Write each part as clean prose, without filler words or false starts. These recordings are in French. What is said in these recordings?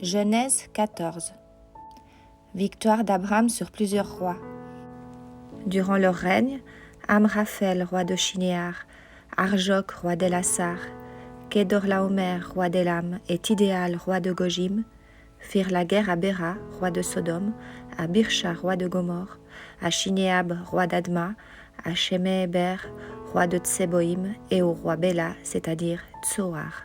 Genèse 14. Victoire d'Abraham sur plusieurs rois. Durant leur règne, Amraphel, roi de Shinéar, Arjok, roi d'Elassar, Kedorlaomer, roi d'Élam, et Tidéal, roi de Gojim, firent la guerre à Béra, roi de Sodome, à Birsha, roi de Gomorre, à Shinéab, roi d'Adma, à Sheméhéber, roi de Tseboïm, et au roi Béla, c'est-à-dire Tsoar.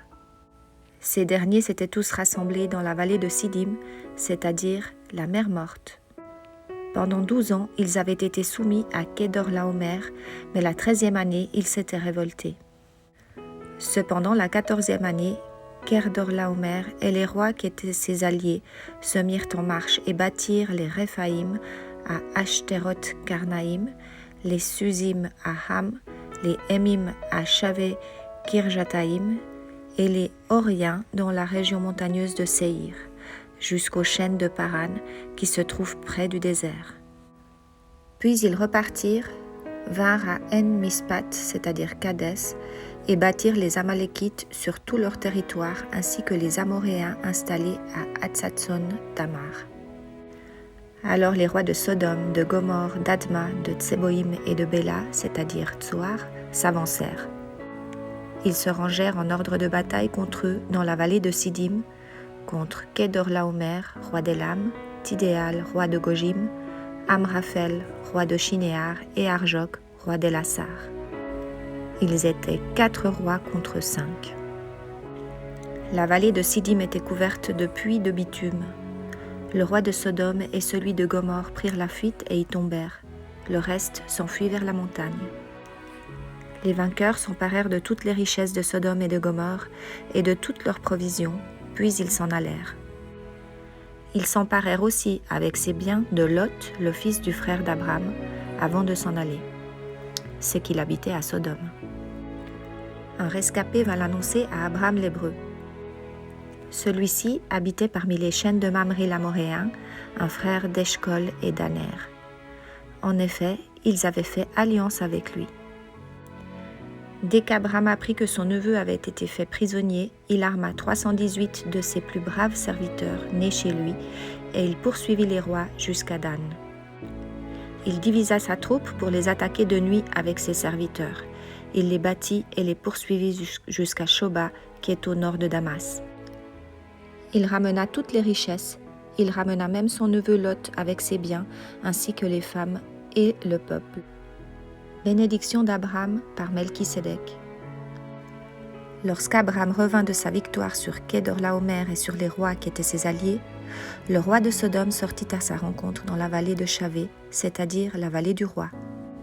Ces derniers s'étaient tous rassemblés dans la vallée de Siddim, c'est-à-dire la mer morte. Pendant 12 ans, ils avaient été soumis à Kedorlaomer, mais la 13e année, ils s'étaient révoltés. Cependant, la 14e année, Kedorlaomer et les rois qui étaient ses alliés se mirent en marche et bâtirent les Réphaïm à Ashteroth Karnaïm, les Susim à Ham, les Émim à Shavé Kirjataïm et les Horiens dans la région montagneuse de Séhir, jusqu'aux chaînes de Paran qui se trouvent près du désert. Puis ils repartirent, vinrent à En-Mispat, c'est-à-dire Kadès, et bâtirent les Amalékites sur tout leur territoire, ainsi que les Amoréens installés à Hatsatzon-Tamar. Alors les rois de Sodome, de Gomorre, d'Adma, de Tseboïm et de Béla, c'est-à-dire Tsoar, s'avancèrent. Ils se rangèrent en ordre de bataille contre eux dans la vallée de Siddim, contre Kedorlaomer, roi d'Élam, Tidéal, roi de Gojim, Amraphel, roi de Shinéar, et Arjok, roi d'Elassar. Ils étaient 4 rois contre 5. La vallée de Siddim était couverte de puits de bitume. Le roi de Sodome et celui de Gomorre prirent la fuite et y tombèrent. Le reste s'enfuit vers la montagne. Les vainqueurs s'emparèrent de toutes les richesses de Sodome et de Gomorre et de toutes leurs provisions, puis ils s'en allèrent. Ils s'emparèrent aussi avec ses biens de Lot, le fils du frère d'Abraham, avant de s'en aller. C'est qu'il habitait à Sodome. Un rescapé vint l'annoncer à Abraham l'Hébreu. Celui-ci habitait parmi les chaînes de Mamré l'Amoréen, un frère d'Eshcol et d'Aner. En effet, ils avaient fait alliance avec lui. Dès qu'Abraham apprit que son neveu avait été fait prisonnier, il arma 318 de ses plus braves serviteurs nés chez lui, et il poursuivit les rois jusqu'à Dan. Il divisa sa troupe pour les attaquer de nuit avec ses serviteurs. Il les battit et les poursuivit jusqu'à Shoba, qui est au nord de Damas. Il ramena toutes les richesses, il ramena même son neveu Lot avec ses biens, ainsi que les femmes et le peuple. Bénédiction d'Abraham par Melchisédek. Lorsqu'Abraham revint de sa victoire sur Kedorlaomer et sur les rois qui étaient ses alliés, le roi de Sodome sortit à sa rencontre dans la vallée de Shavé, c'est-à-dire la vallée du roi.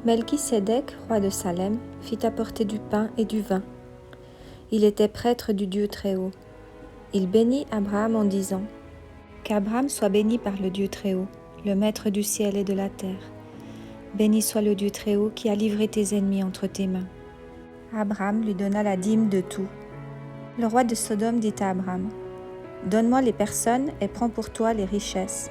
Melchisédek, roi de Salem, fit apporter du pain et du vin. Il était prêtre du Dieu Très-Haut. Il bénit Abraham en disant : « Qu'Abraham soit béni par le Dieu Très-Haut, le Maître du ciel et de la terre. Béni soit le Dieu Très-Haut qui a livré tes ennemis entre tes mains. » Abraham lui donna la dîme de tout. Le roi de Sodome dit à Abraham : « Donne-moi les personnes et prends pour toi les richesses. »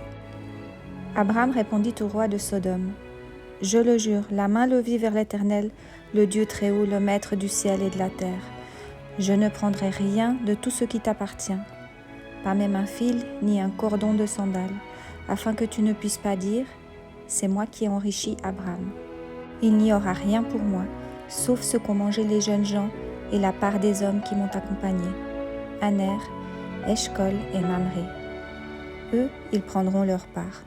Abraham répondit au roi de Sodome : « Je le jure, la main levée vers l'Éternel, le Dieu Très-Haut, le Maître du ciel et de la terre. Je ne prendrai rien de tout ce qui t'appartient, pas même un fil ni un cordon de sandales, afin que tu ne puisses pas dire : c'est moi qui ai enrichi Abraham. Il n'y aura rien pour moi, sauf ce qu'ont mangé les jeunes gens et la part des hommes qui m'ont accompagné, Aner, Eshcol et Mamré. Eux, ils prendront leur part.